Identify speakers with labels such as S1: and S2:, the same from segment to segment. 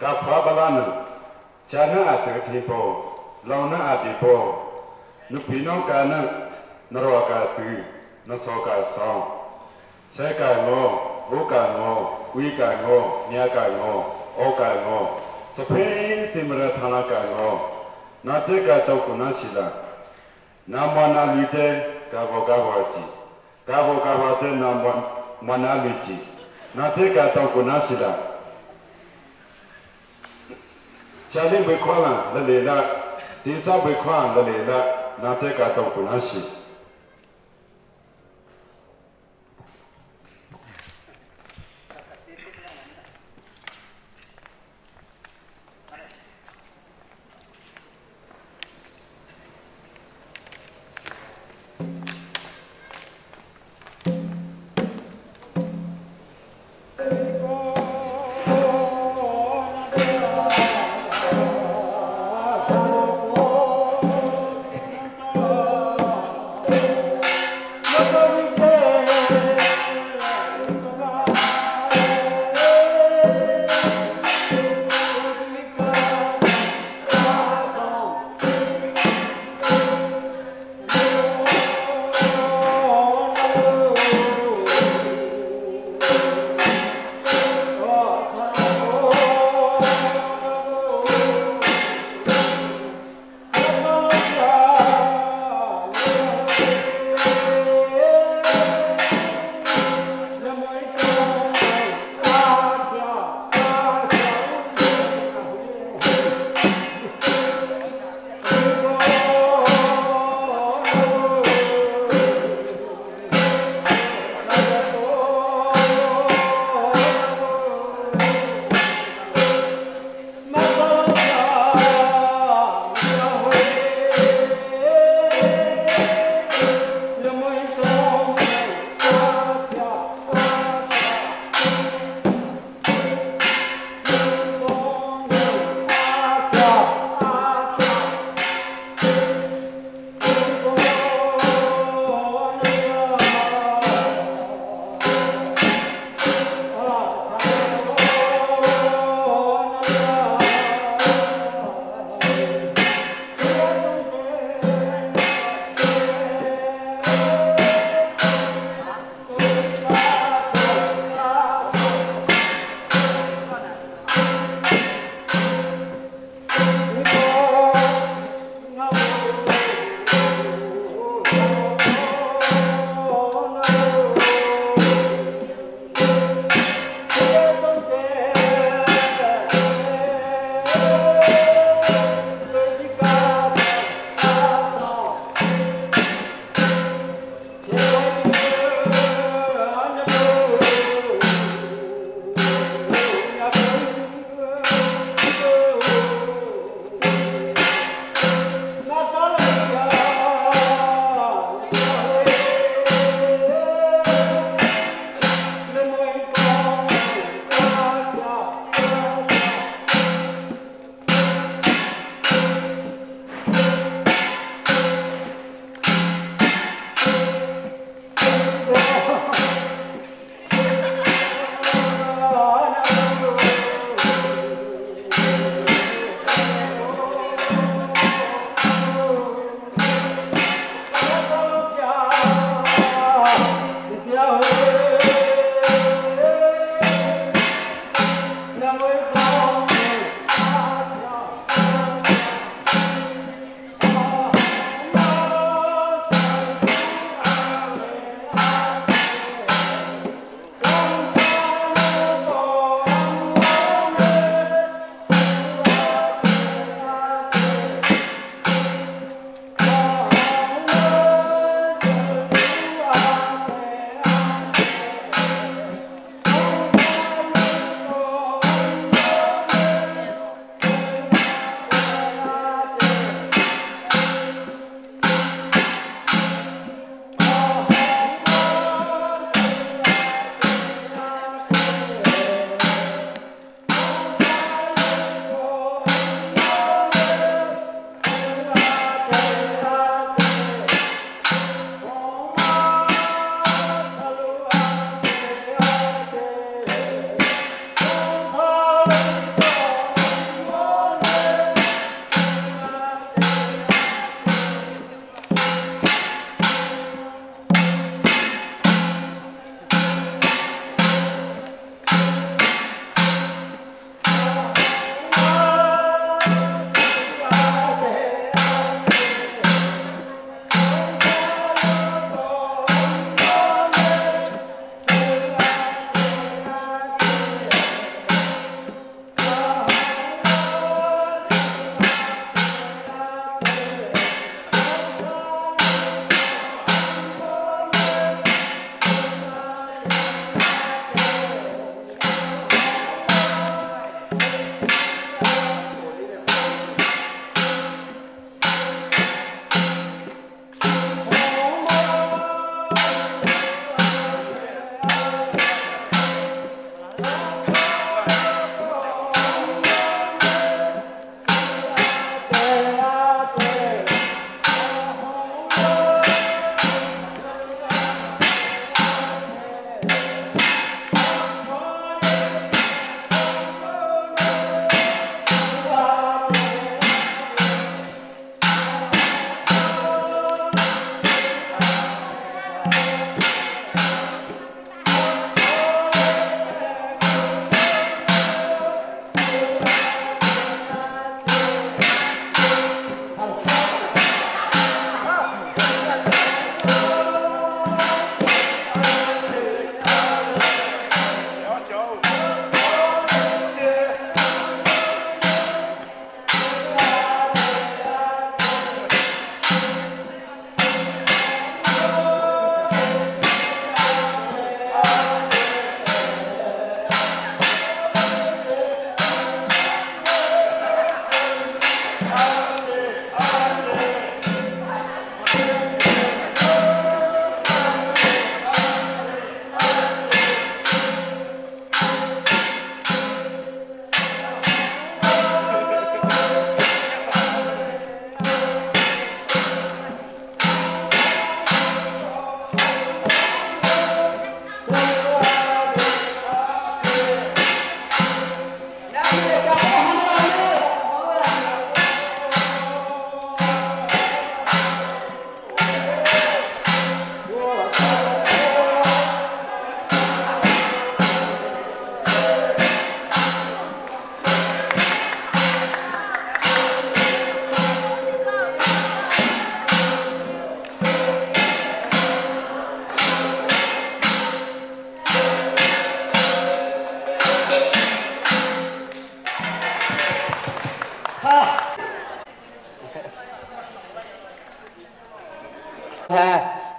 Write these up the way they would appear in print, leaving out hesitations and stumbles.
S1: Kafabalana, Chana at the people, Lona at the people, Nupino Gana, Naroka Pu, Nasoka song. Seka no, Oka no, Wika no, Nyaka no, Oka no, so pay Timra Tanaka no, Nateka Tokunashila, Namana Lute, Gavogawati, Gavogawate Naman Manaliti, Nateka Tokunashila. Chali Bekwana, the Lela, Tisa Bekwan, the Lela, Nateka Tokunashi.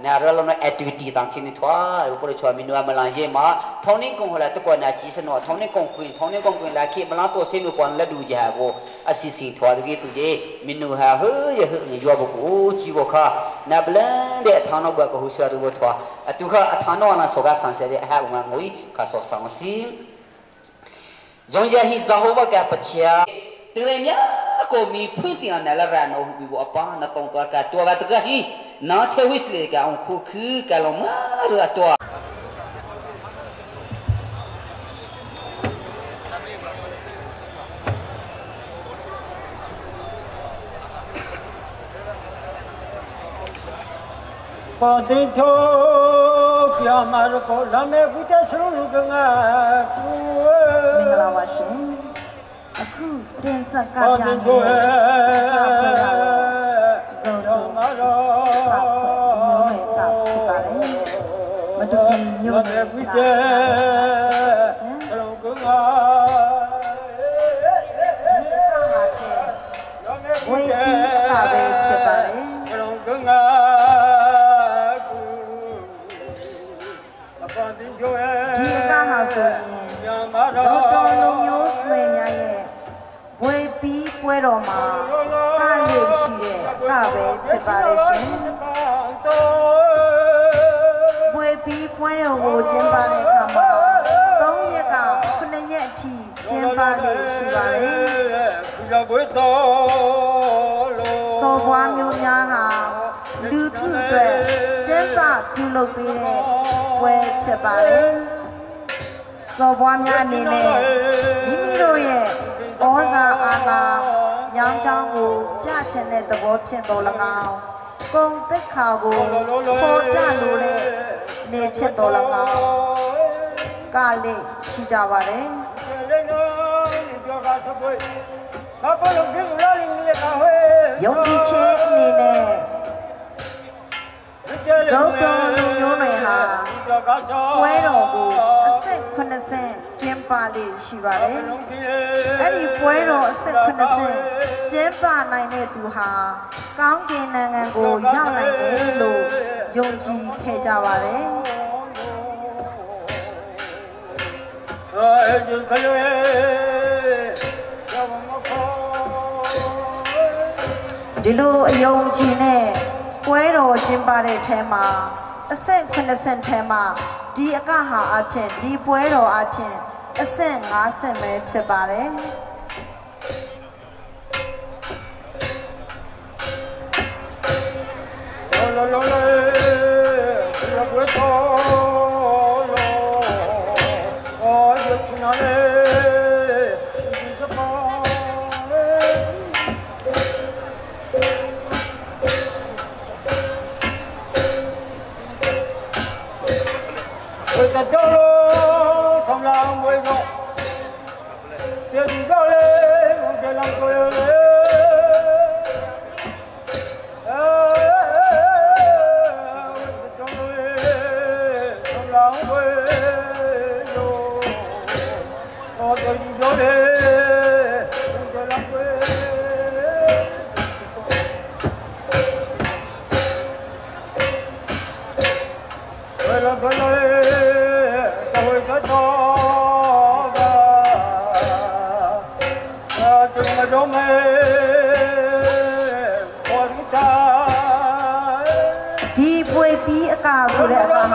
S2: နာရလုံးနဲ့ activity တန်ခင်းနေထွားဘုရားချွာမီနွားမလာရဲမှာထောင်းနေကုံဟလာတကွနာကြီးစနောထောင်းနေကုံကွင်းလာခိမလာတော့စင်းလို့ပွန်လက်ဒူကြဘောအစီစီထွားတကြီးသူကြီးမီနူဟာဟေးဟေးရွာဘကိုကြီးဘခနာဘလန်တဲ့ထောင်းတော့ဘကဟူဆရာတို့ထွားအတူခအထာနောနာဆောကဆန်ဆဲတဲ့အဟာငွေခါဆောဆောင်စီဇုံရဟိဇဟောဘကပချာတရမြကိုမီဖွင့်တင်တယ်လာရနောဘီဘောအပါနတောင်းတော့ကတော်ပါတကဟိနာချေဝစ်လေကအောင်ခုခူကလောမာရတော့
S3: ပေါ်တင်ထိုးပြမာရကိုလမ်းနဲ့ဘူးတဲ့ဆလုံးလူကငါကူ
S4: မင်္ဂလာပါရှင်အခုတင်ဆက်ကားပြနေဇုံတော်မှာတော့မတူညို့နေဘူးတဲ့ဆလုံးကငါဝိတိကပဲဖြစ်ပါတယ်
S3: ဆလုံးကငါ
S4: ဒီကဟာဆိုရင်ဇောတော်လူမျိုးဆွေများရဲ့ဘွေပြီးပွဲတော်မှာကလေးရှိတဲ့ကပဲဖြစ်ပါလိမ့်ရှင်ဘွေပြီးပွဲတော်ကိုကျင်းပတဲ့အခါမှာ3ရက်က9ရက်အထိကျင်းပလိမ့်ရှိပါတယ်စောဘွားမျိုးများဟာလူထုအတွက်ကျင်းပပြုလုပ်ပေးတဲ့ပွဲဖြစ်ပါတယ်စောဘွားများအနေနဲ့မိမိတို့ရဲ့ဩဇာအာဏာညောင်းချောင်းကိုပြချင်တဲ့သဘောဖြစ်တော်၎င်းဂုဏ်သိက္ခာကိုပေါ်ပြလိုတဲ့နေဖြစ်တော်၎င်းကလေးရှိကြပါတယ်ယုံကြည်ခြင်းအနေနဲ့ဇောတော်လူမျိုးတွေဟာပွဲတော်ကိုအဆက်80ကျင်းပလေးရှိပါတယ်။အဲ့ဒီပွဲတော်အဆက်80ကျင်းပနိုင်တဲ့သူဟာကောင်းကင်နိုင်ငံကိုရောက်နိုင်တယ်လို့ယုံကြည်ခဲ့ကြပါတယ်။ဒီလိုအယုံကြည်နဲ့ပွဲတော်ကျင်းပတဲ့ထဲမှာအဆင့်80ထဲမှာဒီအကဟာအဖြစ်ဒီပွဲတော်အဖြစ်အဆင့်50ပဲဖြစ်ပါတယ်လောလောလောလောပွဲတော်လောအော်ရချင်တယ်တော်ဆောင်လာမွေးတော့တည်တော့လေဘုရားလောကိုရလေတော်လေဆောင်လာမွေးတော့တည်တော့လေဘုရားလောကိုရဘယ်လိုဘယ်လိုဒီပွေပြီးအကာဆိုတဲ့အကာဟာ